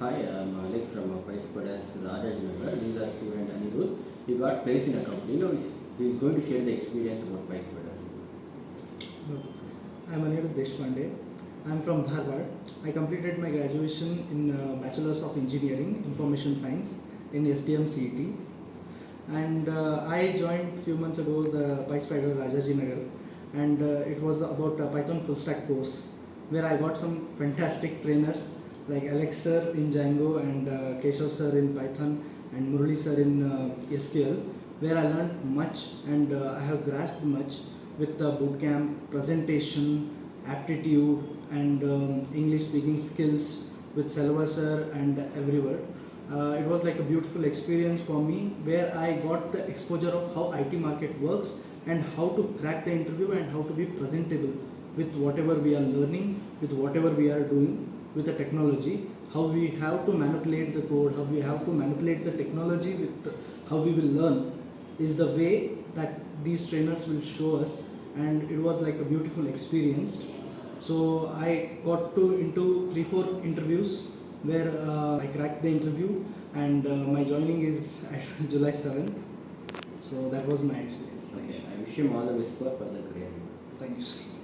Hi, I'm Alex from PySpiders Rajajinagar. This is our student Aniruddh. He got placed in a company. Now he's going to share the experience about PySpiders. I'm Aniruddh Deshpande. I'm from Dharwad. I completed my graduation in Bachelor's of Engineering, Information Science in STM CET. And I joined few months ago the PySpiders Rajajinagar, and it was about a Python full stack course where I got some fantastic trainers like Alex sir in Django and Keshav sir in Python and Murali sir in SQL, where I learned much and I have grasped much with the bootcamp, presentation, aptitude, and English speaking skills with Selva sir and everywhere. It was like a beautiful experience for me where I got the exposure of how IT market works and how to crack the interview and how to be presentable with whatever we are learning, with whatever we are doing with the technology, how we have to manipulate the code, how we have to manipulate the technology with how we will learn is the way that these trainers will show us, and it was like a beautiful experience. So I got to into 3-4 interviews where I cracked the interview, and my joining is at July 7th. So that was my experience. Okay, I wish him all the best for further career. Thank you.